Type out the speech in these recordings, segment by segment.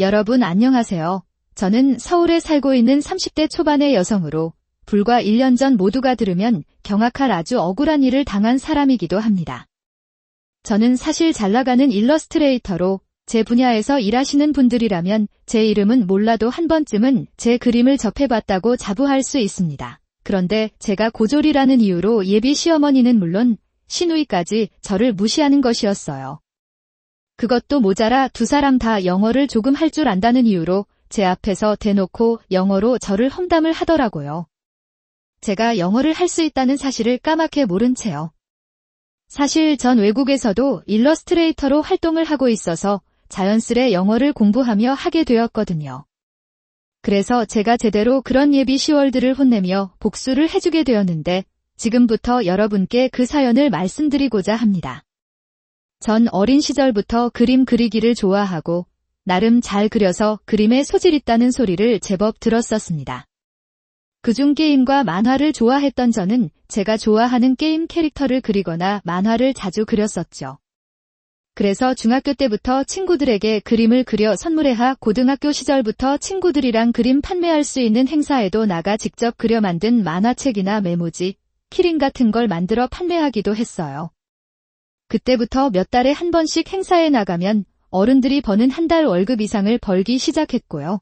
여러분 안녕하세요. 저는 서울에 살고 있는 30대 초반의 여성으로 불과 1년 전 모두가 들으면 경악할 아주 억울한 일을 당한 사람이기도 합니다. 저는 사실 잘나가는 일러스트레이터로 제 분야에서 일하시는 분들이라면 제 이름은 몰라도 한 번쯤은 제 그림을 접해봤다고 자부할 수 있습니다. 그런데 제가 고졸이라는 이유로 예비 시어머니는 물론 시누이까지 저를 무시하는 것이었어요. 그것도 모자라 두 사람 다 영어를 조금 할 줄 안다는 이유로 제 앞에서 대놓고 영어로 저를 험담을 하더라고요. 제가 영어를 할 수 있다는 사실을 까맣게 모른 채요. 사실 전 외국에서도 일러스트레이터로 활동을 하고 있어서 자연스레 영어를 공부하며 하게 되었거든요. 그래서 제가 제대로 그런 예비 시월들을 혼내며 복수를 해주게 되었는데 지금부터 여러분께 그 사연을 말씀드리고자 합니다. 전 어린 시절부터 그림 그리기를 좋아하고 나름 잘 그려서 그림에 소질 있다는 소리를 제법 들었었습니다. 그중 게임과 만화를 좋아했던 저는 제가 좋아하는 게임 캐릭터를 그리거나 만화를 자주 그렸었죠. 그래서 중학교 때부터 친구들에게 그림을 그려 선물해야 고등학교 시절부터 친구들이랑 그림 판매할 수 있는 행사에도 나가 직접 그려 만든 만화책이나 메모지, 키링 같은 걸 만들어 판매하기도 했어요. 그때부터 몇 달에 한 번씩 행사에 나가면 어른들이 버는 한 달 월급 이상을 벌기 시작했고요.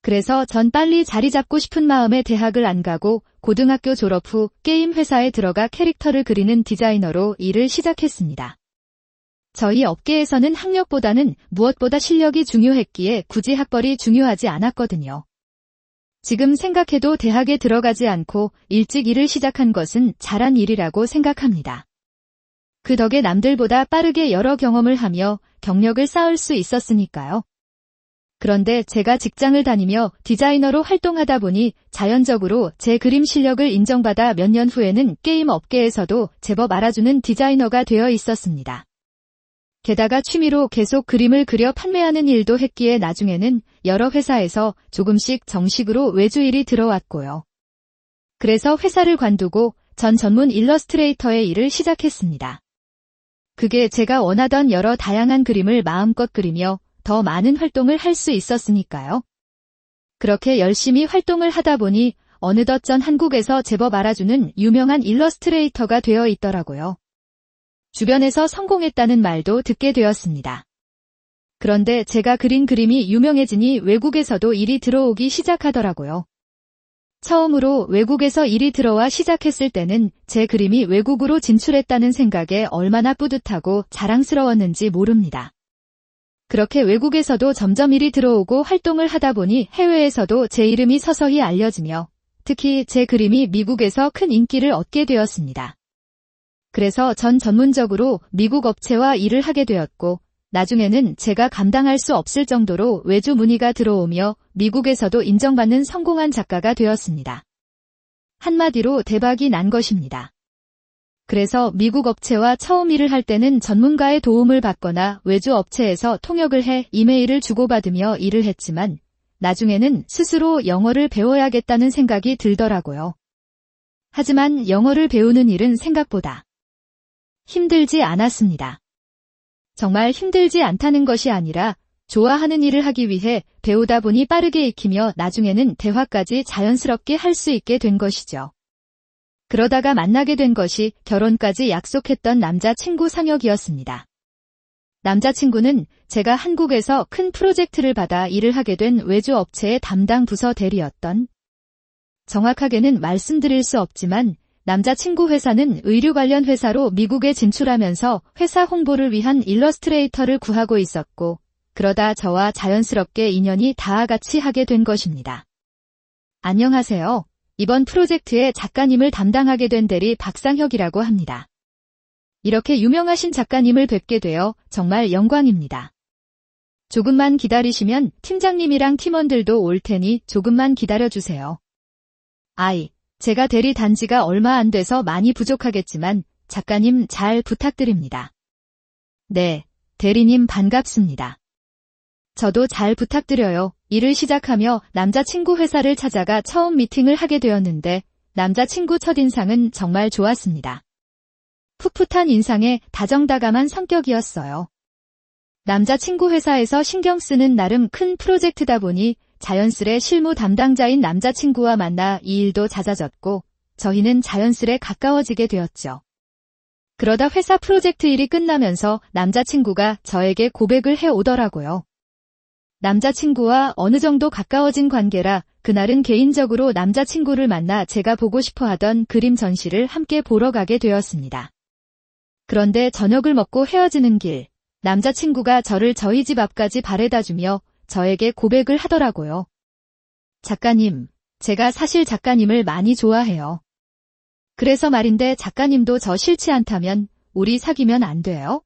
그래서 전 빨리 자리 잡고 싶은 마음에 대학을 안 가고 고등학교 졸업 후 게임 회사에 들어가 캐릭터를 그리는 디자이너로 일을 시작했습니다. 저희 업계에서는 학력보다는 무엇보다 실력이 중요했기에 굳이 학벌이 중요하지 않았거든요. 지금 생각해도 대학에 들어가지 않고 일찍 일을 시작한 것은 잘한 일이라고 생각합니다. 그 덕에 남들보다 빠르게 여러 경험을 하며 경력을 쌓을 수 있었으니까요. 그런데 제가 직장을 다니며 디자이너로 활동하다 보니 자연적으로 제 그림 실력을 인정받아 몇 년 후에는 게임 업계에서도 제법 알아주는 디자이너가 되어 있었습니다. 게다가 취미로 계속 그림을 그려 판매하는 일도 했기에 나중에는 여러 회사에서 조금씩 정식으로 외주일이 들어왔고요. 그래서 회사를 관두고 전 전문 일러스트레이터의 일을 시작했습니다. 그게 제가 원하던 여러 다양한 그림을 마음껏 그리며 더 많은 활동을 할 수 있었으니까요. 그렇게 열심히 활동을 하다 보니 어느덧 전 한국에서 제법 알아주는 유명한 일러스트레이터가 되어 있더라고요. 주변에서 성공했다는 말도 듣게 되었습니다. 그런데 제가 그린 그림이 유명해지니 외국에서도 일이 들어오기 시작하더라고요. 처음으로 외국에서 일이 들어와 시작했을 때는 제 그림이 외국으로 진출했다는 생각에 얼마나 뿌듯하고 자랑스러웠는지 모릅니다. 그렇게 외국에서도 점점 일이 들어오고 활동을 하다 보니 해외에서도 제 이름이 서서히 알려지며 특히 제 그림이 미국에서 큰 인기를 얻게 되었습니다. 그래서 전 전문적으로 미국 업체와 일을 하게 되었고 나중에는 제가 감당할 수 없을 정도로 외주 문의가 들어오며 미국에서도 인정받는 성공한 작가가 되었습니다. 한마디로 대박이 난 것입니다. 그래서 미국 업체와 처음 일을 할 때는 전문가의 도움을 받거나 외주 업체에서 통역을 해 이메일을 주고받으며 일을 했지만 나중에는 스스로 영어를 배워야겠다는 생각이 들더라고요. 하지만 영어를 배우는 일은 생각보다 힘들지 않았습니다. 정말 힘들지 않다는 것이 아니라 좋아하는 일을 하기 위해 배우다 보니 빠르게 익히며 나중에는 대화까지 자연스럽게 할 수 있게 된 것이죠. 그러다가 만나게 된 것이 결혼까지 약속했던 남자친구 상혁이었습니다. 남자친구는 제가 한국에서 큰 프로젝트를 받아 일을 하게 된 외주 업체의 담당 부서 대리였던, 정확하게는 말씀드릴 수 없지만 남자친구 회사는 의류 관련 회사로 미국에 진출하면서 회사 홍보를 위한 일러스트레이터를 구하고 있었고 그러다 저와 자연스럽게 인연이 다 같이 하게 된 것입니다. 안녕하세요. 이번 프로젝트의 작가님을 담당하게 된 대리 박상혁이라고 합니다. 이렇게 유명하신 작가님을 뵙게 되어 정말 영광입니다. 조금만 기다리시면 팀장님이랑 팀원들도 올 테니 조금만 기다려주세요. 제가 대리 단지가 얼마 안 돼서 많이 부족하겠지만 작가님 잘 부탁드립니다. 네, 대리님 반갑습니다. 저도 잘 부탁드려요. 일을 시작하며 남자친구 회사를 찾아가 처음 미팅을 하게 되었는데 남자친구 첫인상은 정말 좋았습니다. 풋풋한 인상에 다정다감한 성격이었어요. 남자친구 회사에서 신경 쓰는 나름 큰 프로젝트다 보니 자연스레 실무 담당자인 남자친구와 만나 이 일도 잦아졌고 저희는 자연스레 가까워지게 되었죠. 그러다 회사 프로젝트 일이 끝나면서 남자친구가 저에게 고백을 해오더라고요. 남자친구와 어느 정도 가까워진 관계라 그날은 개인적으로 남자친구를 만나 제가 보고 싶어 하던 그림 전시를 함께 보러 가게 되었습니다. 그런데 저녁을 먹고 헤어지는 길, 남자친구가 저를 저희 집 앞까지 바래다주며 저에게 고백을 하더라고요. 작가님, 제가 사실 작가님을 많이 좋아해요. 그래서 말인데 작가님도 저 싫지 않다면 우리 사귀면 안 돼요?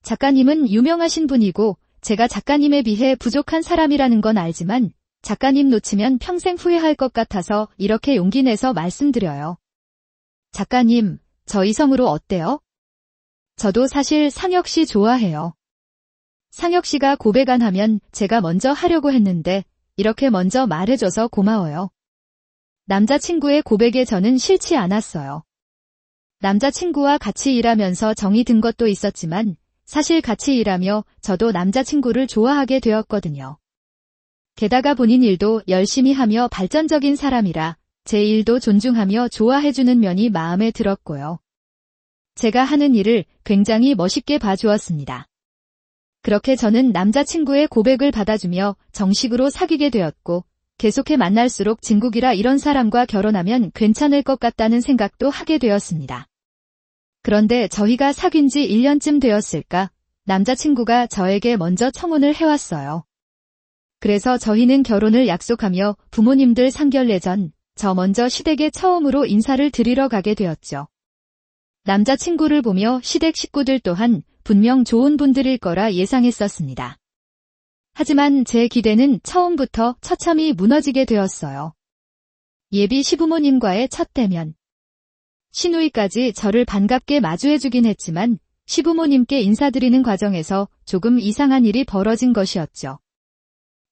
작가님은 유명하신 분이고 제가 작가님에 비해 부족한 사람이라는 건 알지만 작가님 놓치면 평생 후회할 것 같아서 이렇게 용기 내서 말씀드려요. 작가님, 저 이성으로 어때요? 저도 사실 상혁 씨 좋아해요. 상혁 씨가 고백 안 하면 제가 먼저 하려고 했는데 이렇게 먼저 말해줘서 고마워요. 남자친구의 고백에 저는 싫지 않았어요. 남자친구와 같이 일하면서 정이 든 것도 있었지만 사실 같이 일하며 저도 남자친구를 좋아하게 되었거든요. 게다가 본인 일도 열심히 하며 발전적인 사람이라 제 일도 존중하며 좋아해주는 면이 마음에 들었고요. 제가 하는 일을 굉장히 멋있게 봐주었습니다. 그렇게 저는 남자친구의 고백을 받아주며 정식으로 사귀게 되었고 계속해 만날수록 진국이라 이런 사람과 결혼하면 괜찮을 것 같다는 생각도 하게 되었습니다. 그런데 저희가 사귄 지 1년쯤 되었을까 남자친구가 저에게 먼저 청혼을 해왔어요. 그래서 저희는 결혼을 약속하며 부모님들 상견례 전 저 먼저 시댁에 처음으로 인사를 드리러 가게 되었죠. 남자친구를 보며 시댁 식구들 또한 분명 좋은 분들일 거라 예상했었습니다. 하지만 제 기대는 처음부터 처참히 무너지게 되었어요. 예비 시부모님과의 첫 대면. 시누이까지 저를 반갑게 마주해주긴 했지만 시부모님께 인사드리는 과정에서 조금 이상한 일이 벌어진 것이었죠.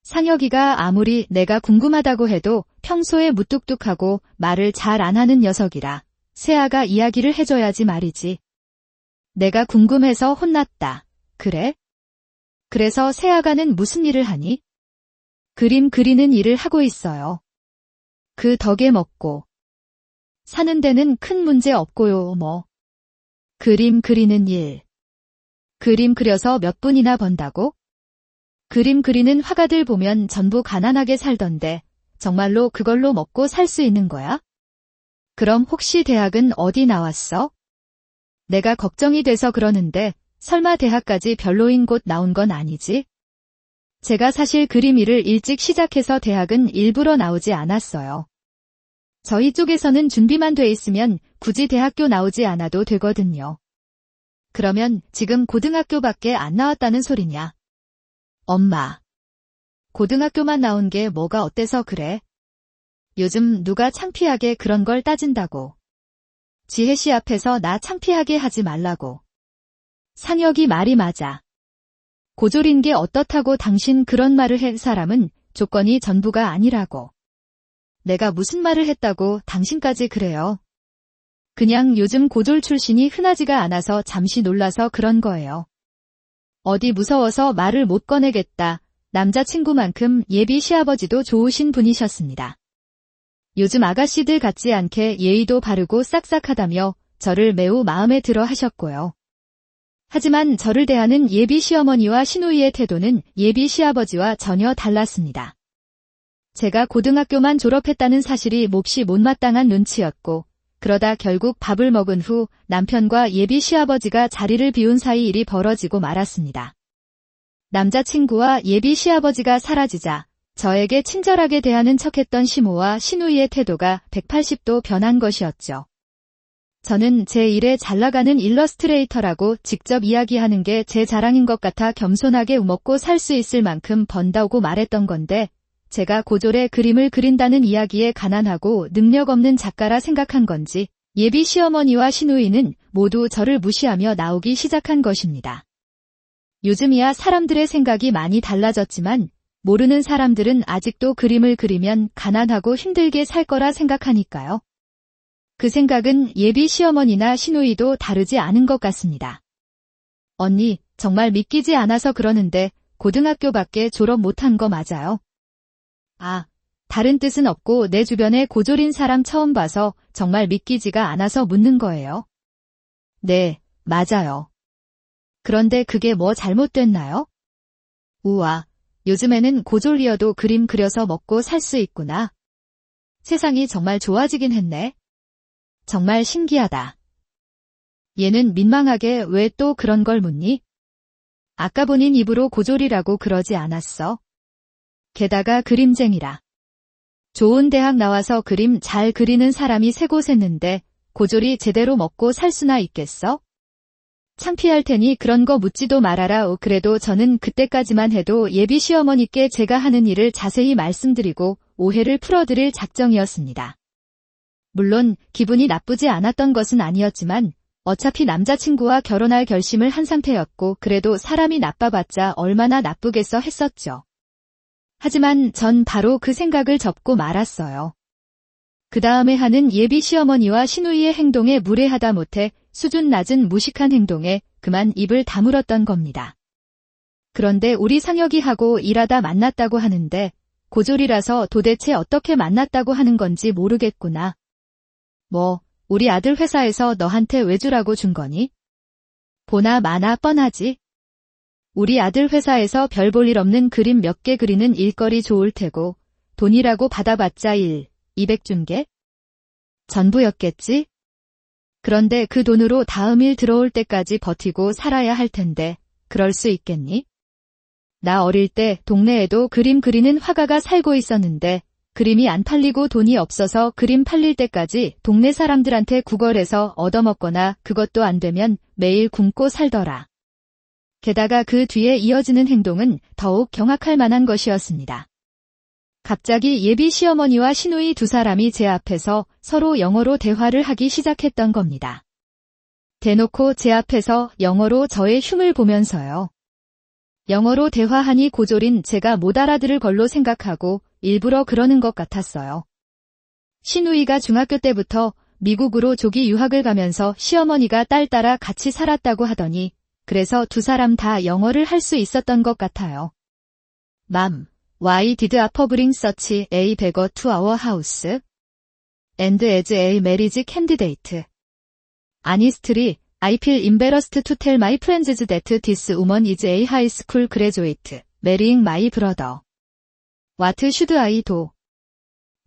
상혁이가 아무리 내가 궁금하다고 해도 평소에 무뚝뚝하고 말을 잘 안 하는 녀석이라 세아가 이야기를 해줘야지 말이지. 내가 궁금해서 혼났다. 그래? 그래서 세아가는 무슨 일을 하니? 그림 그리는 일을 하고 있어요. 그 덕에 먹고. 사는 데는 큰 문제 없고요, 뭐. 그림 그리는 일. 그림 그려서 몇 분이나 번다고? 그림 그리는 화가들 보면 전부 가난하게 살던데 정말로 그걸로 먹고 살 수 있는 거야? 그럼 혹시 대학은 어디 나왔어? 내가 걱정이 돼서 그러는데 설마 대학까지 별로인 곳 나온 건 아니지? 제가 사실 그림 일을 일찍 시작해서 대학은 일부러 나오지 않았어요. 저희 쪽에서는 준비만 돼 있으면 굳이 대학교 나오지 않아도 되거든요. 그러면 지금 고등학교밖에 안 나왔다는 소리냐? 엄마. 고등학교만 나온 게 뭐가 어때서 그래? 요즘 누가 창피하게 그런 걸 따진다고. 지혜씨 앞에서 나 창피하게 하지 말라고. 상혁이 말이 맞아. 고졸인 게 어떻다고 당신 그런 말을 할 사람은 조건이 전부가 아니라고. 내가 무슨 말을 했다고 당신까지 그래요. 그냥 요즘 고졸 출신이 흔하지가 않아서 잠시 놀라서 그런 거예요. 어디 무서워서 말을 못 꺼내겠다. 남자친구만큼 예비 시아버지도 좋으신 분이셨습니다. 요즘 아가씨들 같지 않게 예의도 바르고 싹싹하다며 저를 매우 마음에 들어 하셨고요. 하지만 저를 대하는 예비 시어머니와 시누이의 태도는 예비 시아버지와 전혀 달랐습니다. 제가 고등학교만 졸업했다는 사실이 몹시 못마땅한 눈치였고 그러다 결국 밥을 먹은 후 남편과 예비 시아버지가 자리를 비운 사이 일이 벌어지고 말았습니다. 남자친구와 예비 시아버지가 사라지자 저에게 친절하게 대하는 척했던 시모와 시누이의 태도가 180도 변한 것이었죠. 저는 제 일에 잘나가는 일러스트레이터라고 직접 이야기하는 게 제 자랑인 것 같아 겸손하게 먹고 살 수 있을 만큼 번다고 말했던 건데 제가 고졸에 그림을 그린다는 이야기에 가난하고 능력 없는 작가라 생각한 건지 예비 시어머니와 시누이는 모두 저를 무시하며 나오기 시작한 것입니다. 요즘이야 사람들의 생각이 많이 달라졌지만 모르는 사람들은 아직도 그림을 그리면 가난하고 힘들게 살 거라 생각하니까요. 그 생각은 예비 시어머니나 시누이도 다르지 않은 것 같습니다. 언니, 정말 믿기지 않아서 그러는데 고등학교밖에 졸업 못한 거 맞아요? 아, 다른 뜻은 없고 내 주변에 고졸인 사람 처음 봐서 정말 믿기지가 않아서 묻는 거예요. 네, 맞아요. 그런데 그게 뭐 잘못됐나요? 우와, 요즘에는 고졸이어도 그림 그려서 먹고 살 수 있구나. 세상이 정말 좋아지긴 했네. 정말 신기하다. 얘는 민망하게 왜 또 그런 걸 묻니? 아까 본인 입으로 고졸이라고 그러지 않았어. 게다가 그림쟁이라. 좋은 대학 나와서 그림 잘 그리는 사람이 세 곳 했는데 고졸이 제대로 먹고 살 수나 있겠어? 창피할 테니 그런 거 묻지도 말아라. 그래도 저는 그때까지만 해도 예비 시어머니께 제가 하는 일을 자세히 말씀드리고 오해를 풀어드릴 작정이었습니다. 물론 기분이 나쁘지 않았던 것은 아니었지만 어차피 남자친구와 결혼할 결심을 한 상태였고 그래도 사람이 나빠봤자 얼마나 나쁘겠어 했었죠. 하지만 전 바로 그 생각을 접고 말았어요. 그 다음에 하는 예비 시어머니와 시누이의 행동에 무례하다 못해 수준 낮은 무식한 행동에 그만 입을 다물었던 겁니다. 그런데 우리 상혁이하고 일하다 만났다고 하는데 고졸이라서 도대체 어떻게 만났다고 하는 건지 모르겠구나. 뭐, 우리 아들 회사에서 너한테 왜 주라고 준 거니? 보나 마나 뻔하지. 우리 아들 회사에서 별 볼 일 없는 그림 몇 개 그리는 일거리 좋을 테고 돈이라고 받아봤자 200 준 게? 전부였겠지? 그런데 그 돈으로 다음 일 들어올 때까지 버티고 살아야 할 텐데 그럴 수 있겠니? 나 어릴 때 동네에도 그림 그리는 화가가 살고 있었는데 그림이 안 팔리고 돈이 없어서 그림 팔릴 때까지 동네 사람들한테 구걸해서 얻어먹거나 그것도 안 되면 매일 굶고 살더라. 게다가 그 뒤에 이어지는 행동은 더욱 경악할 만한 것이었습니다. 갑자기 예비 시어머니와 시누이 두 사람이 제 앞에서 서로 영어로 대화를 하기 시작했던 겁니다. 대놓고 제 앞에서 영어로 저의 흉을 보면서요. 영어로 대화하니 고졸인 제가 못 알아들을 걸로 생각하고 일부러 그러는 것 같았어요. 시누이가 중학교 때부터 미국으로 조기 유학을 가면서 시어머니가 딸 따라 같이 살았다고 하더니 그래서 두 사람 다 영어를 할 수 있었던 것 같아요. Mom, why did Appa bring such a beggar to our house? And as a marriage candidate. Honestly, I feel embarrassed to tell my friends that this woman is a high school graduate, marrying my brother. What should I do?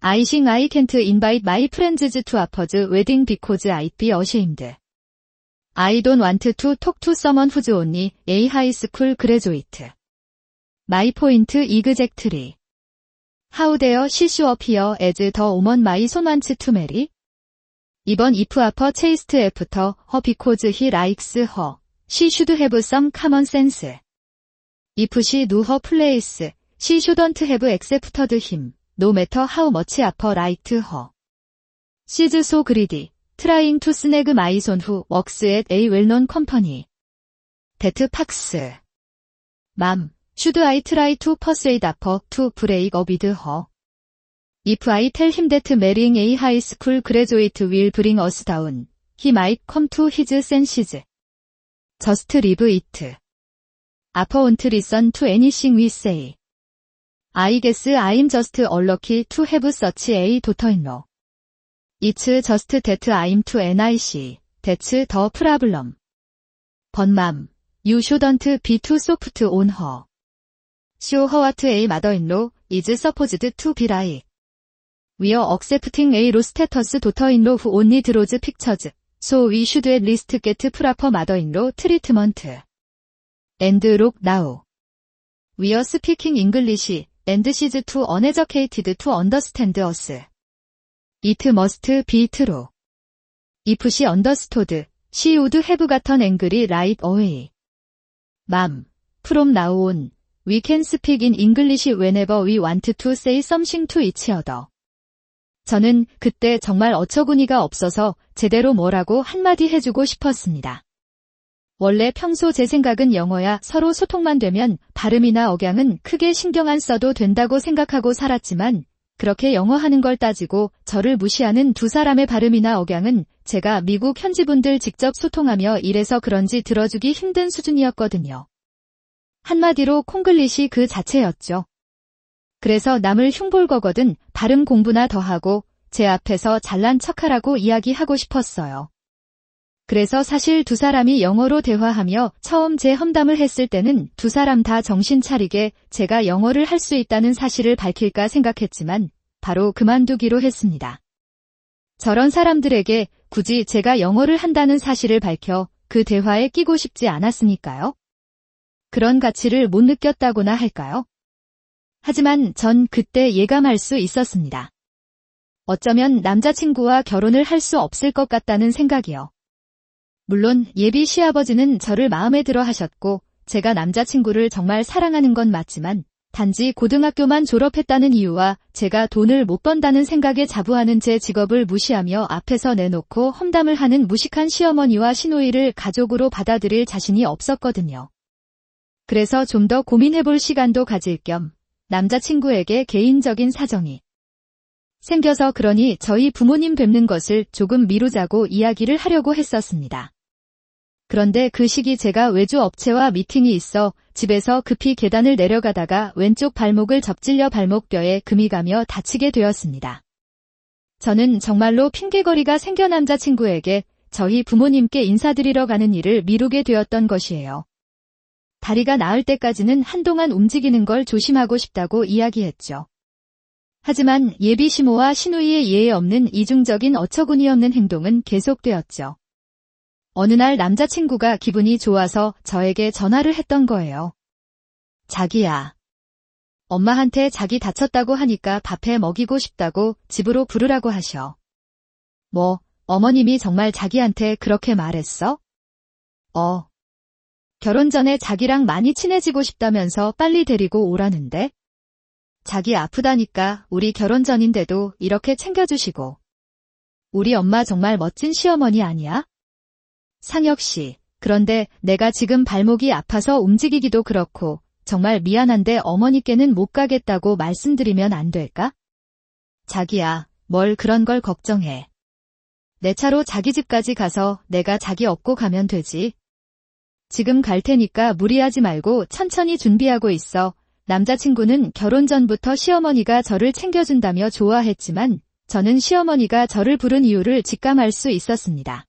I think I can't invite my friends to Appa's wedding because I'd be ashamed. I don't want to talk to someone who's only a high school graduate. My point exactly. How dare she show up here as the woman my son wants to marry? 이번 if Appa chased after her because he likes her, she should have some common sense. If she knew her place, she shouldn't have accepted him, no matter how much Appa liked her. She's so greedy, trying to snag my son who works at a well-known company. That Fox. Mom, should I try to persuade Appa to break up with her? If I tell him that marrying a high school graduate will bring us down, he might come to his senses. Just leave it. Appa won't listen to anything we say. I guess I'm just unlucky to have such a daughter-in-law. It's just that I'm too nice. That's the problem. But Mom, you shouldn't be too soft on her. Show her what a mother-in-law is supposed to be like. We are accepting a low-status daughter-in-law who only draws pictures, so we should at least get proper mother-in-law treatment. And look now. We are speaking English, and she's too uneducated to understand us. It must be true. If she understood, she would have gotten angry right away. Mom, from now on, we can speak in English whenever we want to say something to each other. 저는 그때 정말 어처구니가 없어서 제대로 뭐라고 한마디 해주고 싶었습니다. 원래 평소 제 생각은 영어야 서로 소통만 되면 발음이나 억양은 크게 신경 안 써도 된다고 생각하고 살았지만 그렇게 영어 하는 걸 따지고 저를 무시하는 두 사람의 발음이나 억양은 제가 미국 현지분들 직접 소통하며 이래서 그런지 들어주기 힘든 수준이었거든요. 한마디로 콩글리시 그 자체였죠. 그래서 남을 흉볼거거든 발음 공부나 더 하고 제 앞에서 잘난 척하라고 이야기하고 싶었어요. 그래서 사실 두 사람이 영어로 대화하며 처음 제 험담을 했을 때는 두 사람 다 정신 차리게 제가 영어를 할 수 있다는 사실을 밝힐까 생각했지만 바로 그만두기로 했습니다. 저런 사람들에게 굳이 제가 영어를 한다는 사실을 밝혀 그 대화에 끼고 싶지 않았으니까요. 그런 가치를 못 느꼈다고나 할까요? 하지만 전 그때 예감할 수 있었습니다. 어쩌면 남자친구와 결혼을 할 수 없을 것 같다는 생각이요. 물론 예비 시아버지는 저를 마음에 들어 하셨고 제가 남자친구를 정말 사랑하는 건 맞지만 단지 고등학교만 졸업했다는 이유와 제가 돈을 못 번다는 생각에 자부하는 제 직업을 무시하며 앞에서 내놓고 험담을 하는 무식한 시어머니와 시누이를 가족으로 받아들일 자신이 없었거든요. 그래서 좀 더 고민해볼 시간도 가질 겸 남자친구에게 개인적인 사정이 생겨서 그러니 저희 부모님 뵙는 것을 조금 미루자고 이야기를 하려고 했었습니다. 그런데 그 시기 제가 외주 업체와 미팅이 있어 집에서 급히 계단을 내려가다가 왼쪽 발목을 접질려 발목뼈에 금이 가며 다치게 되었습니다. 저는 정말로 핑계거리가 생겨 남자친구에게 저희 부모님께 인사드리러 가는 일을 미루게 되었던 것이에요. 다리가 나을 때까지는 한동안 움직이는 걸 조심하고 싶다고 이야기했죠. 하지만 예비 시모와 시누이의 예에 없는 이중적인 어처구니 없는 행동은 계속되었죠. 어느 날 남자친구가 기분이 좋아서 저에게 전화를 했던 거예요. 자기야. 엄마한테 자기 다쳤다고 하니까 밥해 먹이고 싶다고 집으로 부르라고 하셔. 뭐, 어머님이 정말 자기한테 그렇게 말했어? 결혼 전에 자기랑 많이 친해지고 싶다면서 빨리 데리고 오라는데? 자기 아프다니까 우리 결혼 전인데도 이렇게 챙겨주시고. 우리 엄마 정말 멋진 시어머니 아니야? 상혁 씨, 그런데 내가 지금 발목이 아파서 움직이기도 그렇고 정말 미안한데 어머니께는 못 가겠다고 말씀드리면 안 될까? 자기야, 뭘 그런 걸 걱정해. 내 차로 자기 집까지 가서 내가 자기 업고 가면 되지. 지금 갈 테니까 무리하지 말고 천천히 준비하고 있어. 남자친구는 결혼 전부터 시어머니가 저를 챙겨준다며 좋아했지만 저는 시어머니가 저를 부른 이유를 직감할 수 있었습니다.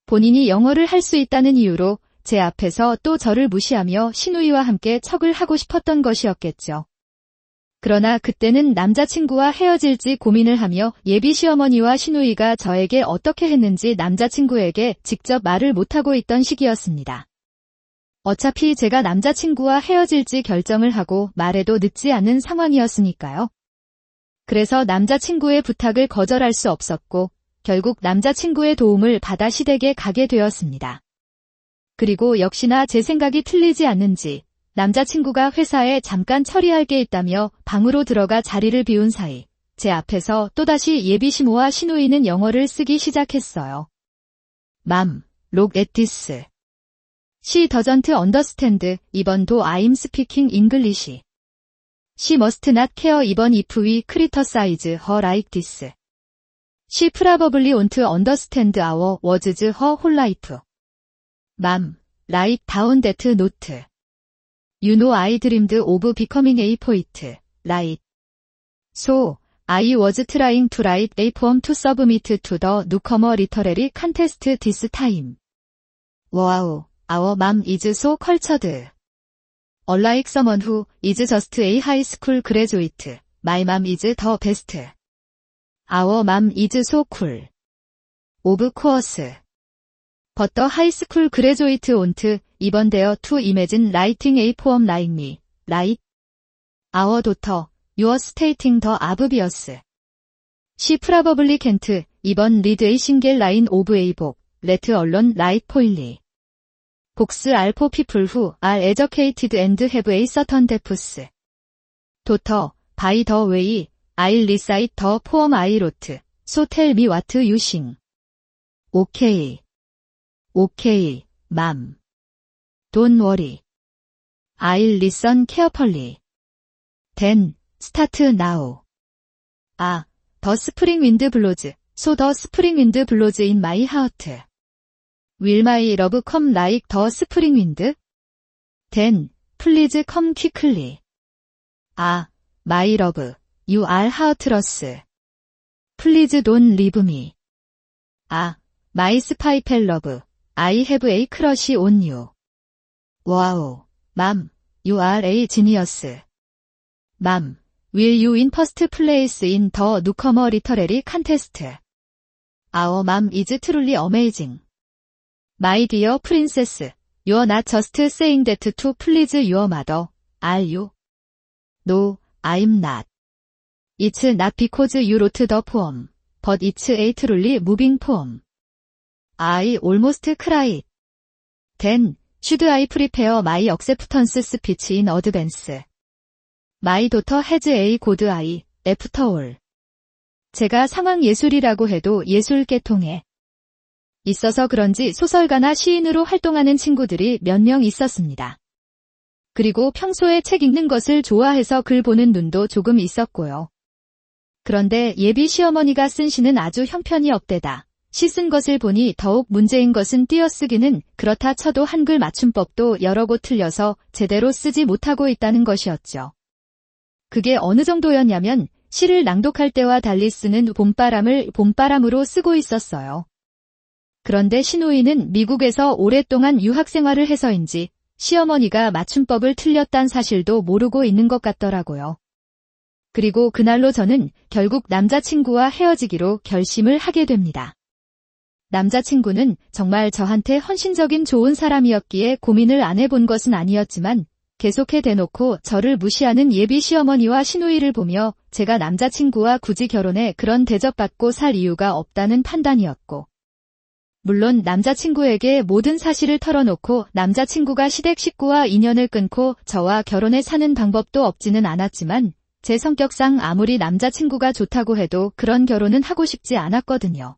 본인이 영어를 할 수 있다는 이유로 제 앞에서 또 저를 무시하며 시누이와 함께 척을 하고 싶었던 것이었겠죠. 그러나 그때는 남자친구와 헤어질지 고민을 하며 예비 시어머니와 시누이가 저에게 어떻게 했는지 남자친구에게 직접 말을 못하고 있던 시기였습니다. 어차피 제가 남자친구와 헤어질지 결정을 하고 말해도 늦지 않은 상황이었으니까요. 그래서 남자친구의 부탁을 거절할 수 없었고 결국 남자친구의 도움을 받아 시댁에 가게 되었습니다. 그리고 역시나 제 생각이 틀리지 않는지 남자친구가 회사에 잠깐 처리할 게 있다며 방으로 들어가 자리를 비운 사이 제 앞에서 또다시 예비 시모와 시누이는 영어를 쓰기 시작했어요. Mom, look at this. She doesn't understand. 이번도 I'm speaking English. She must not care even if we criticize her like this. She probably won't understand our words her whole life. Mom, write down that note. You know I dreamed of becoming a poet, right? So, I was trying to write a poem to submit to the newcomer literary contest this time. Wow, our mom is so cultured. Unlike someone who is just a high school graduate, my mom is the best. Our mom is so cool. Of course. But the high school graduate won't even dare to imagine writing a poem like me, right? Our daughter, you're stating the obvious. She probably can't even read a single line of a book, let alone write poorly. Books are for people who are educated and have a certain depth. Daughter, by the way, I'll recite the poem I wrote, so tell me what you sing. Okay. Okay, Mom. Don't worry. I'll listen carefully. Then, start now. 아, 더 스프링 윈드 블로즈. So the spring wind blows in my heart. Will my love come like the spring wind? Then, please come quickly. 아, my love, you are heartless. Please don't leave me. 아, my spy love, I have a crush on you. Wow, mom, you are a genius. Mom, will you in first place in the newcomer literary contest? Our mom is truly amazing. My dear princess, you're not just saying that to please your mother, are you? No, I'm not. It's not because you wrote the poem, but it's a truly moving poem. I almost cried. Then, should I prepare my acceptance speech in advance? My daughter has a good eye, after all. 제가 상황 예술이라고 해도 예술 계통에 있어서 그런지 소설가나 시인으로 활동하는 친구들이 몇 명 있었습니다. 그리고 평소에 책 읽는 것을 좋아해서 글 보는 눈도 조금 있었고요. 그런데 예비 시어머니가 쓴 시는 아주 형편이 없대다. 시 쓴 것을 보니 더욱 문제인 것은 띄어쓰기는 그렇다 쳐도 한글 맞춤법도 여러 곳 틀려서 제대로 쓰지 못하고 있다는 것이었죠. 그게 어느 정도였냐면 시를 낭독할 때와 달리 쓰는 봄바람을 봄바람으로 쓰고 있었어요. 그런데 시누이는 미국에서 오랫동안 유학 생활을 해서인지 시어머니가 맞춤법을 틀렸단 사실도 모르고 있는 것 같더라고요. 그리고 그날로 저는 결국 남자친구와 헤어지기로 결심을 하게 됩니다. 남자친구는 정말 저한테 헌신적인 좋은 사람이었기에 고민을 안 해본 것은 아니었지만 계속해 대놓고 저를 무시하는 예비 시어머니와 시누이를 보며 제가 남자친구와 굳이 결혼해 그런 대접받고 살 이유가 없다는 판단이었고, 물론 남자친구에게 모든 사실을 털어놓고 남자친구가 시댁 식구와 인연을 끊고 저와 결혼해 사는 방법도 없지는 않았지만 제 성격상 아무리 남자친구가 좋다고 해도 그런 결혼은 하고 싶지 않았거든요.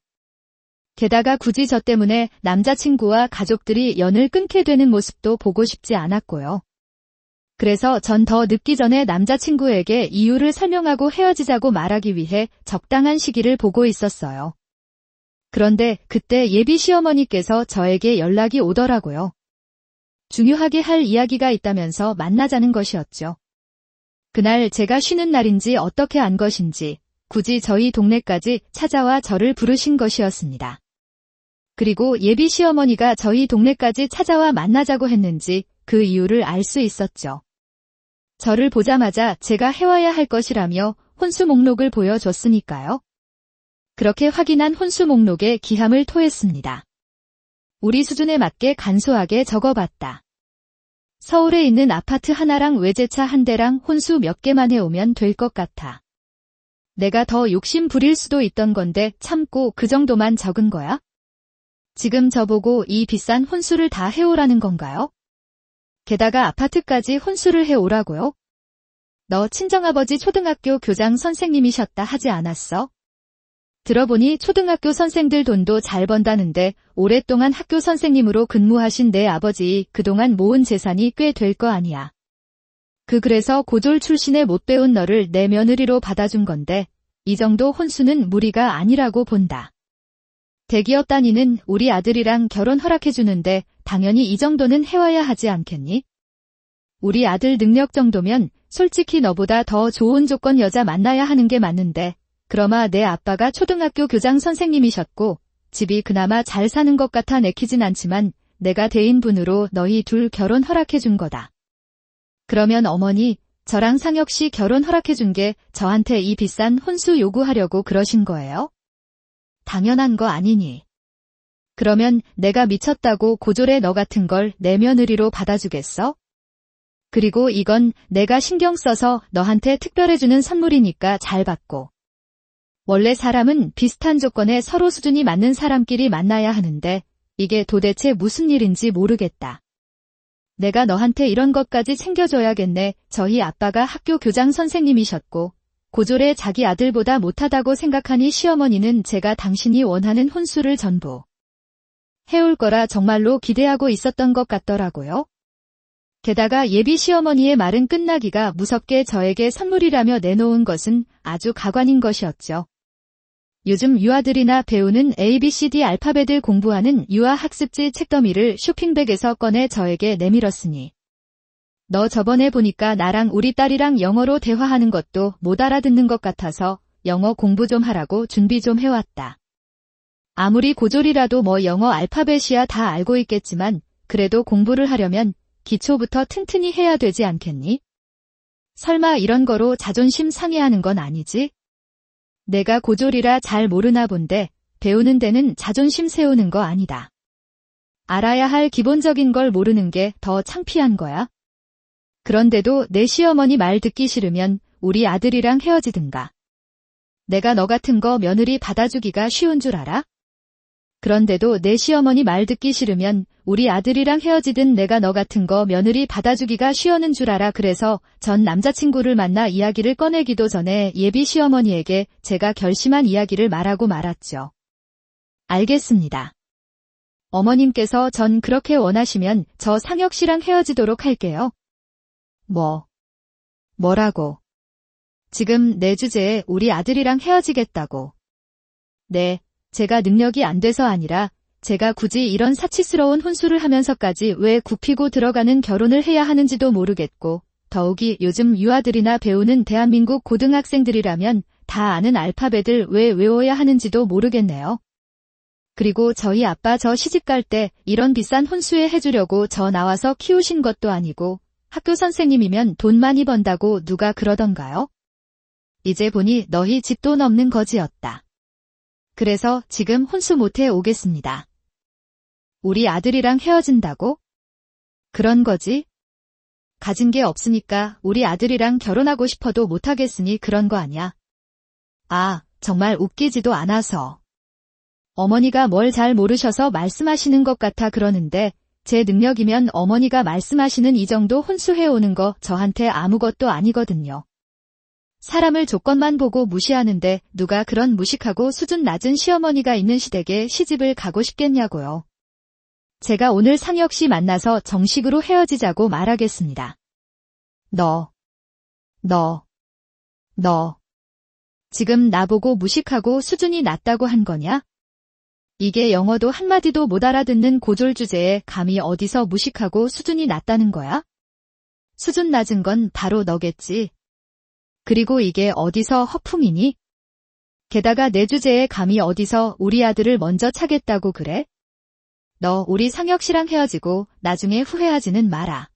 게다가 굳이 저 때문에 남자친구와 가족들이 연을 끊게 되는 모습도 보고 싶지 않았고요. 그래서 전 더 늦기 전에 남자친구에게 이유를 설명하고 헤어지자고 말하기 위해 적당한 시기를 보고 있었어요. 그런데 그때 예비 시어머니께서 저에게 연락이 오더라고요. 중요하게 할 이야기가 있다면서 만나자는 것이었죠. 그날 제가 쉬는 날인지 어떻게 안 것인지 굳이 저희 동네까지 찾아와 저를 부르신 것이었습니다. 그리고 예비 시어머니가 저희 동네까지 찾아와 만나자고 했는지 그 이유를 알 수 있었죠. 저를 보자마자 제가 해와야 할 것이라며 혼수 목록을 보여줬으니까요. 그렇게 확인한 혼수 목록에 기함을 토했습니다. 우리 수준에 맞게 간소하게 적어봤다. 서울에 있는 아파트 하나랑 외제차 한 대랑 혼수 몇 개만 해오면 될 것 같아. 내가 더 욕심 부릴 수도 있던 건데 참고 그 정도만 적은 거야? 지금 저보고 이 비싼 혼수를 다 해오라는 건가요? 게다가 아파트까지 혼수를 해오라고요? 너 친정아버지 초등학교 교장 선생님이셨다 하지 않았어? 들어보니 초등학교 선생들 돈도 잘 번다는데 오랫동안 학교 선생님으로 근무하신 내 아버지 그동안 모은 재산이 꽤 될 거 아니야. 그래서 고졸 출신에 못 배운 너를 내 며느리로 받아준 건데 이 정도 혼수는 무리가 아니라고 본다. 대기업 다니는 우리 아들이랑 결혼 허락해주는데 당연히 이 정도는 해와야 하지 않겠니? 우리 아들 능력 정도면 솔직히 너보다 더 좋은 조건 여자 만나야 하는 게 맞는데 그러마 내 아빠가 초등학교 교장 선생님이셨고 집이 그나마 잘 사는 것 같아 내키진 않지만 내가 대인분으로 너희 둘 결혼 허락해준 거다. 그러면 어머니, 저랑 상혁 씨 결혼 허락해준 게 저한테 이 비싼 혼수 요구하려고 그러신 거예요? 당연한 거 아니니. 그러면 내가 미쳤다고 고졸의 너 같은 걸 내 며느리로 받아주겠어? 그리고 이건 내가 신경 써서 너한테 특별해주는 선물이니까 잘 받고. 원래 사람은 비슷한 조건에 서로 수준이 맞는 사람끼리 만나야 하는데 이게 도대체 무슨 일인지 모르겠다. 내가 너한테 이런 것까지 챙겨줘야겠네. 저희 아빠가 학교 교장 선생님이셨고 고졸의 자기 아들보다 못하다고 생각하니 시어머니는 제가 당신이 원하는 혼수를 전부 해올 거라 정말로 기대하고 있었던 것 같더라고요. 게다가 예비 시어머니의 말은 끝나기가 무섭게 저에게 선물이라며 내놓은 것은 아주 가관인 것이었죠. 요즘 유아들이나 배우는 ABCD 알파벳을 공부하는 유아학습지 책더미를 쇼핑백에서 꺼내 저에게 내밀었으니 너 저번에 보니까 나랑 우리 딸이랑 영어로 대화하는 것도 못 알아듣는 것 같아서 영어 공부 좀 하라고 준비 좀 해왔다. 아무리 고졸이라도 뭐 영어 알파벳이야 다 알고 있겠지만 그래도 공부를 하려면 기초부터 튼튼히 해야 되지 않겠니? 설마 이런 거로 자존심 상해하는 건 아니지? 내가 고졸이라 잘 모르나 본데 배우는 데는 자존심 세우는 거 아니다. 알아야 할 기본적인 걸 모르는 게 더 창피한 거야. 그런데도 내 시어머니 말 듣기 싫으면 우리 아들이랑 헤어지든가. 내가 너 같은 거 며느리 받아주기가 쉬운 줄 알아? 그런데도 내 시어머니 말 듣기 싫으면 우리 아들이랑 헤어지든 내가 너 같은 거 며느리 받아주기가 쉬우는 줄 알아. 그래서 전 남자친구를 만나 이야기를 꺼내기도 전에 예비 시어머니에게 제가 결심한 이야기를 말하고 말았죠. 알겠습니다. 어머님께서 전 그렇게 원하시면 저 상혁 씨랑 헤어지도록 할게요. 뭐라고? 지금 내 주제에 우리 아들이랑 헤어지겠다고. 네, 제가 능력이 안 돼서 아니라 제가 굳이 이런 사치스러운 혼수를 하면서까지 왜 굽히고 들어가는 결혼을 해야 하는지도 모르겠고 더욱이 요즘 유아들이나 배우는 대한민국 고등학생들이라면 다 아는 알파벳을 왜 외워야 하는지도 모르겠네요. 그리고 저희 아빠 저 시집갈 때 이런 비싼 혼수에 해주려고 저 나와서 키우신 것도 아니고 학교 선생님이면 돈 많이 번다고 누가 그러던가요? 이제 보니 너희 집돈 없는 거지였다. 그래서 지금 혼수 못해 오겠습니다. 우리 아들이랑 헤어진다고? 그런 거지? 가진 게 없으니까 우리 아들이랑 결혼하고 싶어도 못하겠으니 그런 거 아냐? 아, 정말 웃기지도 않아서. 어머니가 뭘 잘 모르셔서 말씀하시는 것 같아 그러는데 제 능력이면 어머니가 말씀하시는 이 정도 혼수해오는 거 저한테 아무것도 아니거든요. 사람을 조건만 보고 무시하는데 누가 그런 무식하고 수준 낮은 시어머니가 있는 시댁에 시집을 가고 싶겠냐고요. 제가 오늘 상혁 씨 만나서 정식으로 헤어지자고 말하겠습니다. 너. 지금 나보고 무식하고 수준이 낮다고 한 거냐? 이게 영어도 한마디도 못 알아듣는 고졸 주제에 감히 어디서 무식하고 수준이 낮다는 거야? 수준 낮은 건 바로 너겠지. 그리고 이게 어디서 허풍이니? 게다가 내 주제에 감히 어디서 우리 아들을 먼저 차겠다고 그래? 너 우리 상혁 씨랑 헤어지고 나중에 후회하지는 마라.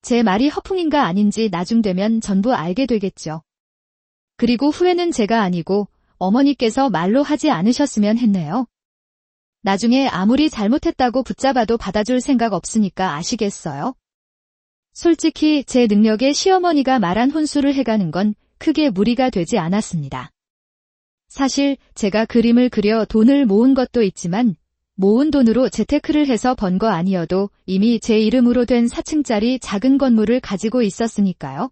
제 말이 허풍인가 아닌지 나중 되면 전부 알게 되겠죠. 그리고 후회는 제가 아니고 어머니께서 말로 하지 않으셨으면 했네요. 나중에 아무리 잘못했다고 붙잡아도 받아줄 생각 없으니까 아시겠어요? 솔직히 제 능력에 시어머니가 말한 혼수를 해가는 건 크게 무리가 되지 않았습니다. 사실 제가 그림을 그려 돈을 모은 것도 있지만 모은 돈으로 재테크를 해서 번 거 아니어도 이미 제 이름으로 된 4층짜리 작은 건물을 가지고 있었으니까요.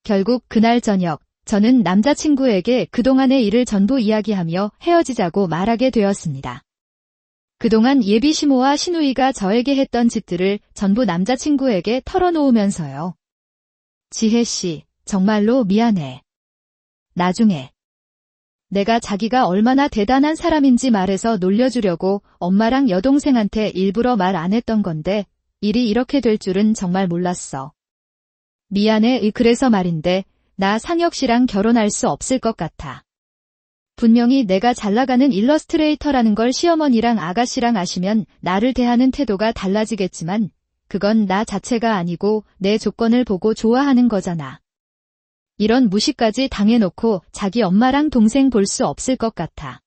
결국 그날 저녁 저는 남자친구에게 그동안의 일을 전부 이야기하며 헤어지자고 말하게 되었습니다. 그동안 예비 시모와 시누이가 저에게 했던 짓들을 전부 남자친구에게 털어놓으면서요. 지혜씨, 정말로 미안해. 나중에 내가 자기가 얼마나 대단한 사람인지 말해서 놀려주려고 엄마랑 여동생한테 일부러 말 안 했던 건데 일이 이렇게 될 줄은 정말 몰랐어. 미안해. 그래서 말인데 나 상혁 씨랑 결혼할 수 없을 것 같아. 분명히 내가 잘나가는 일러스트레이터라는 걸 시어머니랑 아가씨랑 아시면 나를 대하는 태도가 달라지겠지만 그건 나 자체가 아니고 내 조건을 보고 좋아하는 거잖아. 이런 무시까지 당해놓고 자기 엄마랑 동생 볼 수 없을 것 같아.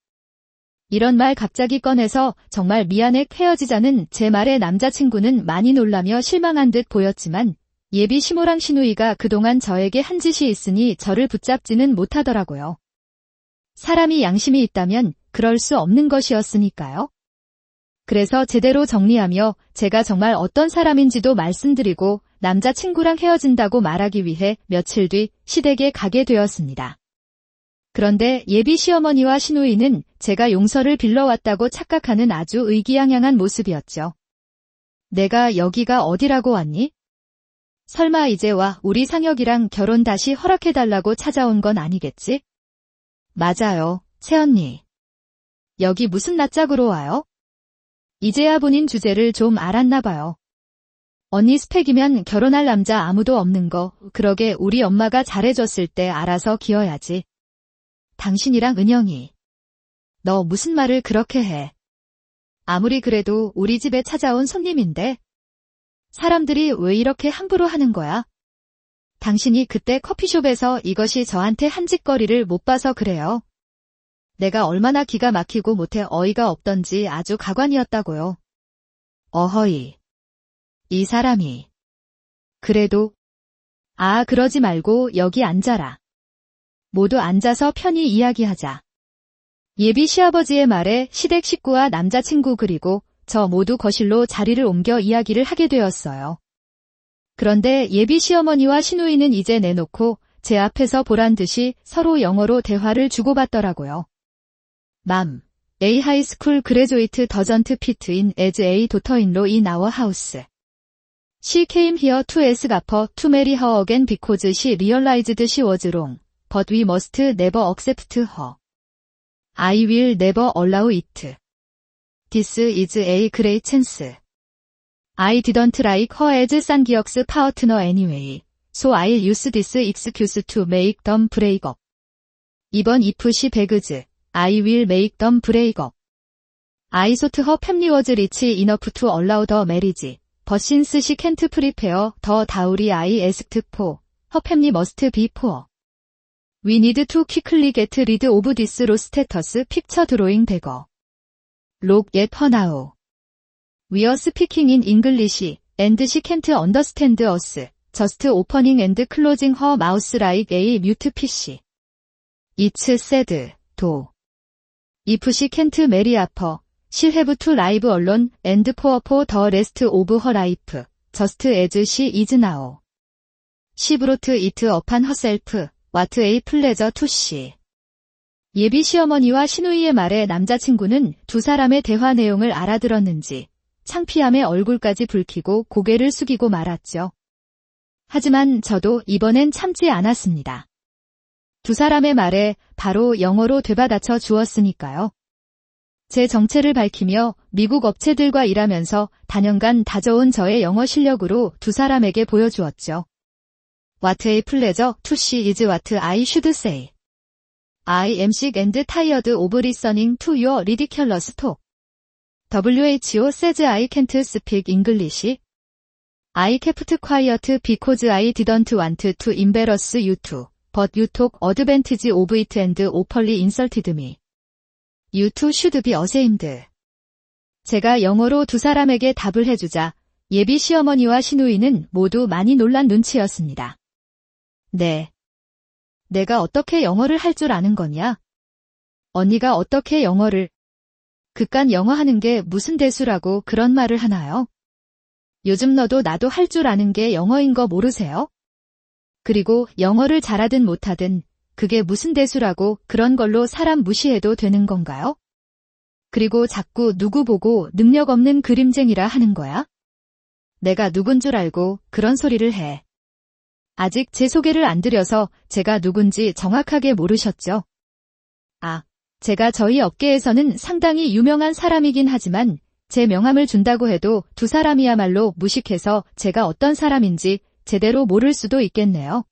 이런 말 갑자기 꺼내서 정말 미안해 헤어지자는 제 말에 남자친구는 많이 놀라며 실망한 듯 보였지만 예비 시모랑 시누이가 그동안 저에게 한 짓이 있으니 저를 붙잡지는 못하더라고요. 사람이 양심이 있다면 그럴 수 없는 것이었으니까요. 그래서 제대로 정리하며 제가 정말 어떤 사람인지도 말씀드리고 남자친구랑 헤어진다고 말하기 위해 며칠 뒤 시댁에 가게 되었습니다. 그런데 예비 시어머니와 시누이는 제가 용서를 빌러왔다고 착각하는 아주 의기양양한 모습이었죠. 내가 여기가 어디라고 왔니? 설마 이제 와 우리 상혁이랑 결혼 다시 허락해달라고 찾아온 건 아니겠지? 맞아요, 새언니. 여기 무슨 낯짝으로 와요? 이제야 본인 주제를 좀 알았나 봐요. 언니 스펙이면 결혼할 남자 아무도 없는 거, 그러게 우리 엄마가 잘해줬을 때 알아서 기어야지. 당신이랑 은영이. 너 무슨 말을 그렇게 해. 아무리 그래도 우리 집에 찾아온 손님인데. 사람들이 왜 이렇게 함부로 하는 거야? 당신이 그때 커피숍에서 이것이 저한테 한 짓거리를 못 봐서 그래요. 내가 얼마나 기가 막히고 못해 어이가 없던지 아주 가관이었다고요. 어허이. 이 사람이. 그래도. 그러지 말고 여기 앉아라. 모두 앉아서 편히 이야기하자. 예비 시아버지의 말에 시댁 식구와 남자친구 그리고 저 모두 거실로 자리를 옮겨 이야기를 하게 되었어요. 그런데 예비 시어머니와 시누이는 이제 내놓고 제 앞에서 보란 듯이 서로 영어로 대화를 주고받더라고요. 맘, A high school graduate doesn't fit in as a daughter-in-law in our house. She came here to ask Gaffer to marry her again because she realized she was wrong, but we must never accept her. I will never allow it. This is a great chance. I didn't like her as Sang-gyuk's partner anyway, so I'll use this excuse to make them break up. Even if she begs, I will make them break up. I thought her family was rich enough to allow the marriage, but since she can't prepare the dowry I asked for, her family must be poor. We need to quickly get rid of this low status picture drawing beggar. Look at her now. We are speaking in English, and she can't understand us, just opening and closing her mouth like a mute fish. It's sad, though. If she can't marry Appa, she'll have to live alone and poor for the rest of her life, just as she is now. She brought it upon herself, what a pleasure to see. 예비 시어머니와 시누이의 말에 남자친구는 두 사람의 대화 내용을 알아들었는지 창피함에 얼굴까지 붉히고 고개를 숙이고 말았죠. 하지만 저도 이번엔 참지 않았습니다. 두 사람의 말에 바로 영어로 되받아쳐 주었으니까요. 제 정체를 밝히며 미국 업체들과 일하면서 다년간 다져온 저의 영어 실력으로 두 사람에게 보여주었죠. What a pleasure to see is what I should say. I am sick and tired of listening to your ridiculous talk. WHO says I can't speak English. I kept quiet because I didn't want to embarrass you two, but you took advantage of it and openly insulted me. You two should be ashamed. 제가 영어로 두 사람에게 답을 해주자 예비 시어머니와 시누이는 모두 많이 놀란 눈치였습니다. 네. 내가 어떻게 영어를 할 줄 아는 거냐? 언니가 어떻게 영어를... 그깟 영어 하는 게 무슨 대수라고 그런 말을 하나요? 요즘 너도 나도 할 줄 아는 게 영어인 거 모르세요? 그리고 영어를 잘하든 못하든 그게 무슨 대수라고 그런 걸로 사람 무시해도 되는 건가요? 그리고 자꾸 누구 보고 능력 없는 그림쟁이라 하는 거야? 내가 누군 줄 알고 그런 소리를 해. 아직 제 소개를 안 드려서 제가 누군지 정확하게 모르셨죠? 제가 저희 업계에서는 상당히 유명한 사람이긴 하지만 제 명함을 준다고 해도 두 사람이야말로 무식해서 제가 어떤 사람인지 제대로 모를 수도 있겠네요.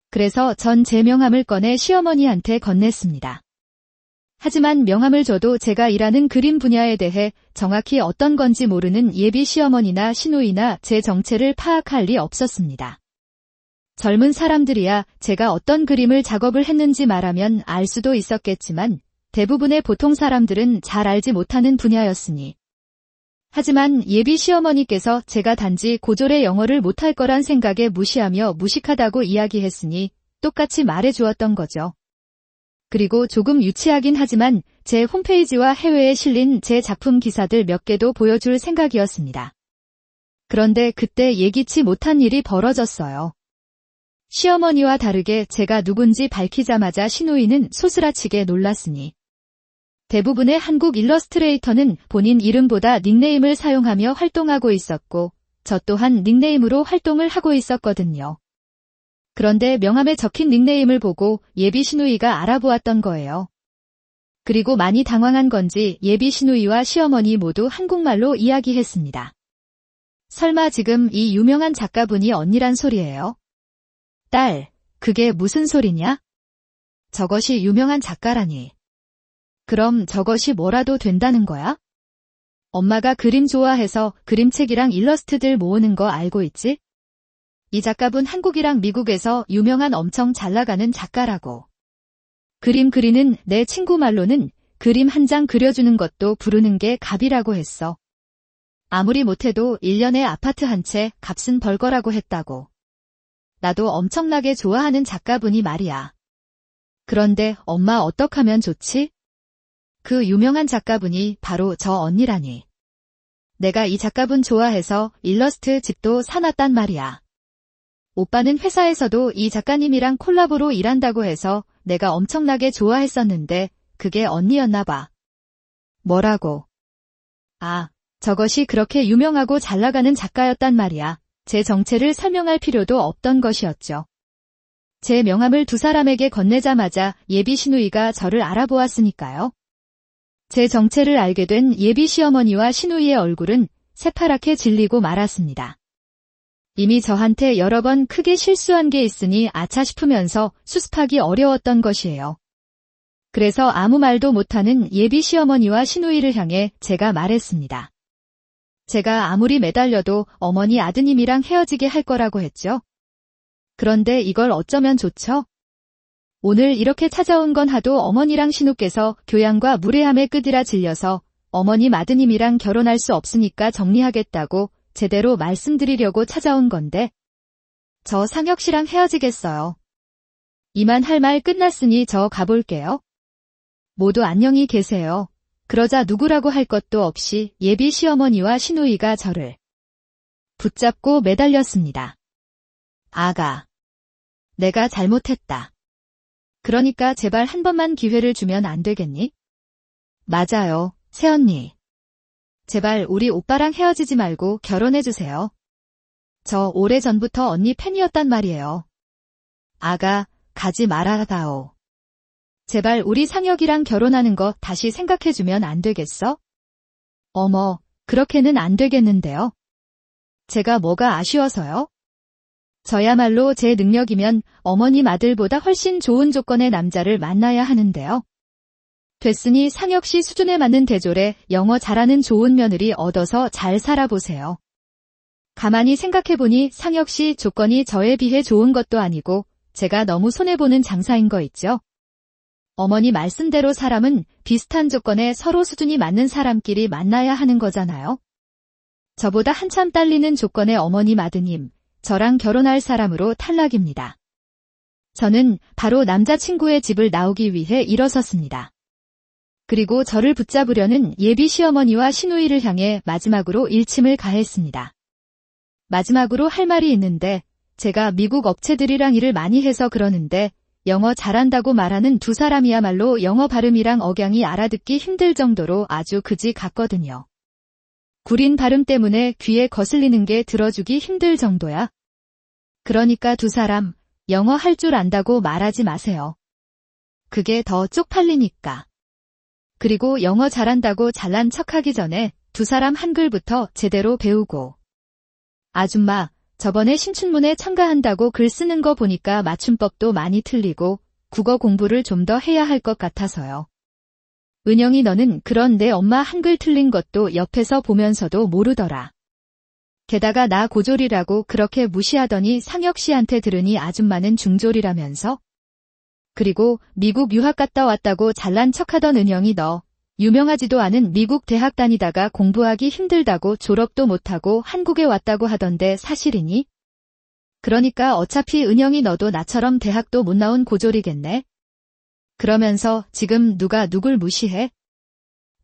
그래서 전 제 명함을 꺼내 시어머니한테 건넸습니다. 하지만 명함을 줘도 제가 일하는 그림 분야에 대해 정확히 어떤 건지 모르는 예비 시어머니나 시누이나 제 정체를 파악할 리 없었습니다. 젊은 사람들이야 제가 어떤 그림을 작업을 했는지 말하면 알 수도 있었겠지만 대부분의 보통 사람들은 잘 알지 못하는 분야였으니. 하지만 예비 시어머니께서 제가 단지 고졸의 영어를 못할 거란 생각에 무시하며 무식하다고 이야기했으니 똑같이 말해주었던 거죠. 그리고 조금 유치하긴 하지만 제 홈페이지와 해외에 실린 제 작품 기사들 몇 개도 보여줄 생각이었습니다. 그런데 그때 예기치 못한 일이 벌어졌어요. 시어머니와 다르게 제가 누군지 밝히자마자 시누이는 소스라치게 놀랐으니. 대부분의 한국 일러스트레이터는 본인 이름보다 닉네임을 사용하며 활동하고 있었고, 저 또한 닉네임으로 활동을 하고 있었거든요. 그런데 명함에 적힌 닉네임을 보고 예비 시누이가 알아보았던 거예요. 그리고 많이 당황한 건지 예비 시누이와 시어머니 모두 한국말로 이야기했습니다. 설마 지금 이 유명한 작가분이 언니란 소리예요? 딸, 그게 무슨 소리냐? 저것이 유명한 작가라니. 그럼 저것이 뭐라도 된다는 거야? 엄마가 그림 좋아해서 그림책이랑 일러스트들 모으는 거 알고 있지? 이 작가분 한국이랑 미국에서 유명한 엄청 잘 나가는 작가라고. 그림 그리는 내 친구 말로는 그림 한 장 그려주는 것도 부르는 게 갑이라고 했어. 아무리 못해도 1년에 아파트 한 채 값은 벌 거라고 했다고. 나도 엄청나게 좋아하는 작가분이 말이야. 그런데 엄마 어떡하면 좋지? 그 유명한 작가분이 바로 저 언니라니. 내가 이 작가분 좋아해서 일러스트 집도 사놨단 말이야. 오빠는 회사에서도 이 작가님이랑 콜라보로 일한다고 해서 내가 엄청나게 좋아했었는데 그게 언니였나 봐. 뭐라고? 아, 저것이 그렇게 유명하고 잘 나가는 작가였단 말이야. 제 정체를 설명할 필요도 없던 것이었죠. 제 명함을 두 사람에게 건네자마자 예비 시누이가 저를 알아보았으니까요. 제 정체를 알게 된 예비 시어머니와 시누이의 얼굴은 새파랗게 질리고 말았습니다. 이미 저한테 여러 번 크게 실수한 게 있으니 아차 싶으면서 수습하기 어려웠던 것이에요. 그래서 아무 말도 못하는 예비 시어머니와 시누이를 향해 제가 말했습니다. 제가 아무리 매달려도 어머니 아드님이랑 헤어지게 할 거라고 했죠. 그런데 이걸 어쩌면 좋죠? 오늘 이렇게 찾아온 건 하도 어머니랑 시누께서 교양과 무례함의 끝이라 질려서 어머님 아드님이랑 결혼할 수 없으니까 정리하겠다고 제대로 말씀드리려고 찾아온 건데 저 상혁 씨랑 헤어지겠어요. 이만 할 말 끝났으니 저 가볼게요. 모두 안녕히 계세요. 그러자 누구라고 할 것도 없이 예비 시어머니와 시누이가 저를 붙잡고 매달렸습니다. 아가, 내가 잘못했다. 그러니까 제발 한 번만 기회를 주면 안 되겠니? 맞아요, 새언니. 제발 우리 오빠랑 헤어지지 말고 결혼해주세요. 저 오래전부터 언니 팬이었단 말이에요. 아가, 가지 말아다오. 제발 우리 상혁이랑 결혼하는 거 다시 생각해주면 안 되겠어? 어머, 그렇게는 안 되겠는데요. 제가 뭐가 아쉬워서요? 저야말로 제 능력이면 어머님 아들보다 훨씬 좋은 조건의 남자를 만나야 하는데요. 됐으니 상혁 씨 수준에 맞는 대졸에 영어 잘하는 좋은 며느리 얻어서 잘 살아보세요. 가만히 생각해보니 상혁 씨 조건이 저에 비해 좋은 것도 아니고 제가 너무 손해보는 장사인 거 있죠. 어머니 말씀대로 사람은 비슷한 조건에 서로 수준이 맞는 사람끼리 만나야 하는 거잖아요. 저보다 한참 딸리는 조건의 어머님 아드님, 저랑 결혼할 사람으로 탈락입니다. 저는 바로 남자친구의 집을 나오기 위해 일어섰습니다. 그리고 저를 붙잡으려는 예비 시어머니와 시누이를 향해 마지막으로 일침을 가했습니다. 마지막으로 할 말이 있는데 제가 미국 업체들이랑 일을 많이 해서 그러는데 영어 잘한다고 말하는 두 사람이야말로 영어 발음이랑 억양이 알아듣기 힘들 정도로 아주 그지 같거든요. 구린 발음 때문에 귀에 거슬리는 게 들어주기 힘들 정도야. 그러니까 두 사람 영어 할 줄 안다고 말하지 마세요. 그게 더 쪽팔리니까. 그리고 영어 잘한다고 잘난 척하기 전에 두 사람 한글부터 제대로 배우고. 아줌마, 저번에 신춘문예 참가한다고 글 쓰는 거 보니까 맞춤법도 많이 틀리고 국어 공부를 좀 더 해야 할 것 같아서요. 은영이 너는 그런 내 엄마 한글 틀린 것도 옆에서 보면서도 모르더라. 게다가 나 고졸이라고 그렇게 무시하더니 상혁 씨한테 들으니 아줌마는 중졸이라면서? 그리고 미국 유학 갔다 왔다고 잘난 척하던 은영이 너 유명하지도 않은 미국 대학 다니다가 공부하기 힘들다고 졸업도 못하고 한국에 왔다고 하던데 사실이니? 그러니까 어차피 은영이 너도 나처럼 대학도 못 나온 고졸이겠네? 그러면서 지금 누가 누굴 무시해?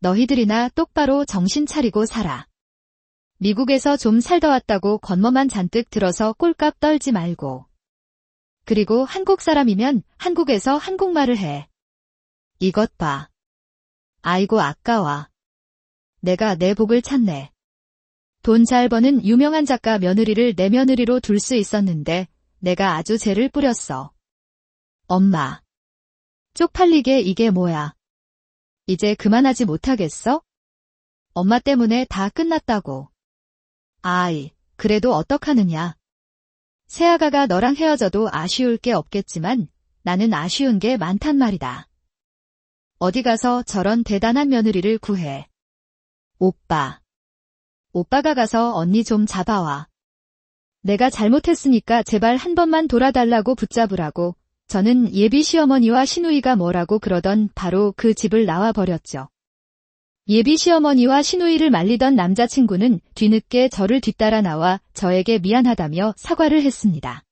너희들이나 똑바로 정신 차리고 살아. 미국에서 좀 살다 왔다고 건머만 잔뜩 들어서 꼴값 떨지 말고. 그리고 한국 사람이면 한국에서 한국말을 해. 이것 봐. 아이고 아까워. 내가 내 복을 찾네. 돈 잘 버는 유명한 작가 며느리를 내 며느리로 둘 수 있었는데 내가 아주 죄를 뿌렸어. 엄마. 쪽팔리게 이게 뭐야. 이제 그만하지 못하겠어? 엄마 때문에 다 끝났다고. 아이, 그래도 어떡하느냐. 새아가가 너랑 헤어져도 아쉬울 게 없겠지만 나는 아쉬운 게 많단 말이다. 어디 가서 저런 대단한 며느리를 구해. 오빠. 오빠가 가서 언니 좀 잡아와. 내가 잘못했으니까 제발 한 번만 돌아달라고 붙잡으라고. 저는 예비 시어머니와 시누이가 뭐라고 그러던 바로 그 집을 나와버렸죠. 예비 시어머니와 시누이를 말리던 남자친구는 뒤늦게 저를 뒤따라 나와 저에게 미안하다며 사과를 했습니다.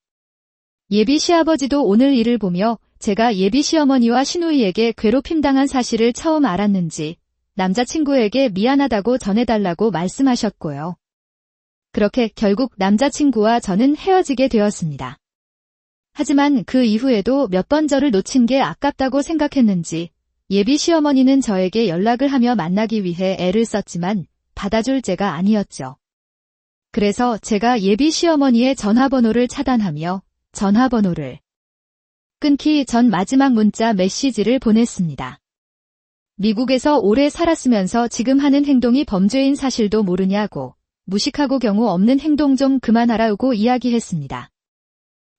예비 시아버지도 오늘 일을 보며 제가 예비 시어머니와 시누이에게 괴롭힘당한 사실을 처음 알았는지 남자친구에게 미안하다고 전해달라고 말씀하셨고요. 그렇게 결국 남자친구와 저는 헤어지게 되었습니다. 하지만 그 이후에도 몇 번 저를 놓친 게 아깝다고 생각했는지 예비 시어머니는 저에게 연락을 하며 만나기 위해 애를 썼지만 받아줄 제가 아니었죠. 그래서 제가 예비 시어머니의 전화번호를 차단하며 전화번호를 끊기 전 마지막 문자 메시지를 보냈습니다. 미국에서 오래 살았으면서 지금 하는 행동이 범죄인 사실도 모르냐고 무식하고 경우 없는 행동 좀 그만하라고 이야기했습니다.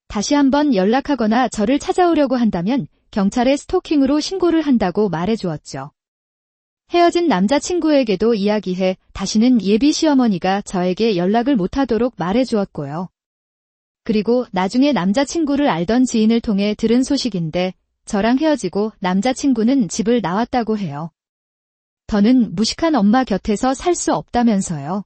다시 한번 연락하거나 저를 찾아오려고 한다면 경찰에 스토킹으로 신고를 한다고 말해주었죠. 헤어진 남자친구에게도 이야기해 다시는 예비 시어머니가 저에게 연락을 못하도록 말해주었고요. 그리고 나중에 남자친구를 알던 지인을 통해 들은 소식인데 저랑 헤어지고 남자친구는 집을 나왔다고 해요. 더는 무식한 엄마 곁에서 살 수 없다면서요.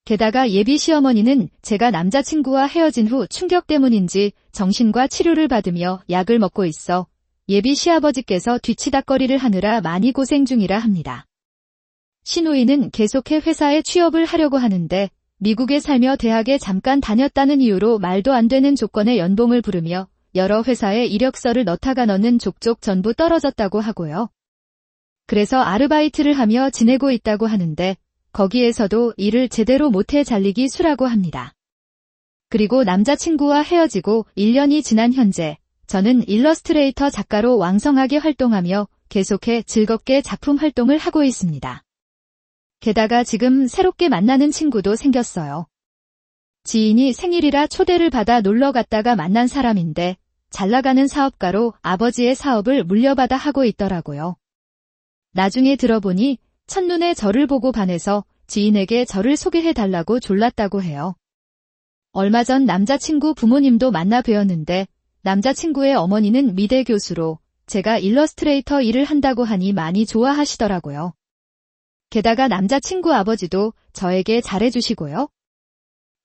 게다가 예비 시어머니는 제가 남자친구와 헤어진 후 충격 때문인지 정신과 치료를 받으며 약을 먹고 있어 예비 시아버지께서 뒤치다꺼리를 하느라 많이 고생 중이라 합니다. 시누이는 계속해 회사에 취업을 하려고 하는데 미국에 살며 대학에 잠깐 다녔다는 이유로 말도 안 되는 조건의 연봉을 부르며 여러 회사에 이력서를 넣다가 넣는 족족 전부 떨어졌다고 하고요. 그래서 아르바이트를 하며 지내고 있다고 하는데 거기에서도 일을 제대로 못해 잘리기 수라고 합니다. 그리고 남자친구와 헤어지고 1년이 지난 현재 저는 일러스트레이터 작가로 왕성하게 활동하며 계속해 즐겁게 작품 활동을 하고 있습니다. 게다가 지금 새롭게 만나는 친구도 생겼어요. 지인이 생일이라 초대를 받아 놀러 갔다가 만난 사람인데 잘나가는 사업가로 아버지의 사업을 물려받아 하고 있더라고요. 나중에 들어보니 첫눈에 저를 보고 반해서 지인에게 저를 소개해달라고 졸랐다고 해요. 얼마 전 남자친구 부모님도 만나 뵈었는데 남자친구의 어머니는 미대 교수로 제가 일러스트레이터 일을 한다고 하니 많이 좋아하시더라고요. 게다가 남자친구 아버지도 저에게 잘해주시고요.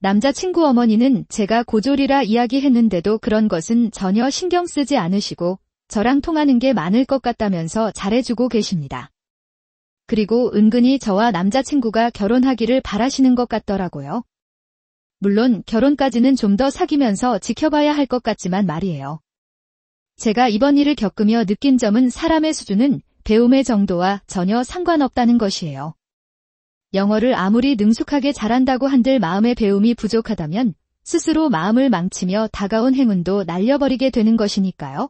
남자친구 어머니는 제가 고졸이라 이야기했는데도 그런 것은 전혀 신경 쓰지 않으시고 저랑 통하는 게 많을 것 같다면서 잘해주고 계십니다. 그리고 은근히 저와 남자친구가 결혼하기를 바라시는 것 같더라고요. 물론 결혼까지는 좀 더 사귀면서 지켜봐야 할 것 같지만 말이에요. 제가 이번 일을 겪으며 느낀 점은 사람의 수준은 배움의 정도와 전혀 상관없다는 것이에요. 영어를 아무리 능숙하게 잘한다고 한들 마음의 배움이 부족하다면 스스로 마음을 망치며 다가온 행운도 날려버리게 되는 것이니까요.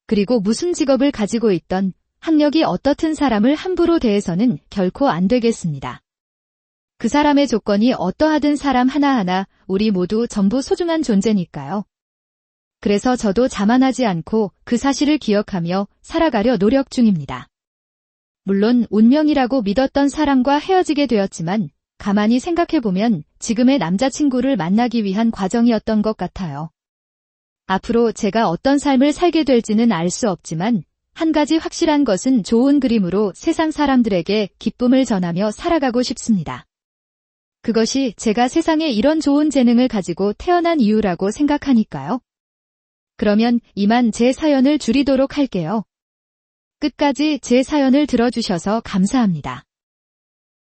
그리고 무슨 직업을 가지고 있던 학력이 어떻든 사람을 함부로 대해서는 결코 안 되겠습니다. 그 사람의 조건이 어떠하든 사람 하나하나 우리 모두 전부 소중한 존재니까요. 그래서 저도 자만하지 않고 그 사실을 기억하며 살아가려 노력 중입니다. 물론 운명이라고 믿었던 사람과 헤어지게 되었지만 가만히 생각해보면 지금의 남자친구를 만나기 위한 과정이었던 것 같아요. 앞으로 제가 어떤 삶을 살게 될지는 알 수 없지만 한 가지 확실한 것은 좋은 그림으로 세상 사람들에게 기쁨을 전하며 살아가고 싶습니다. 그것이 제가 세상에 이런 좋은 재능을 가지고 태어난 이유라고 생각하니까요. 그러면 이만 제 사연을 줄이도록 할게요. 끝까지 제 사연을 들어주셔서 감사합니다.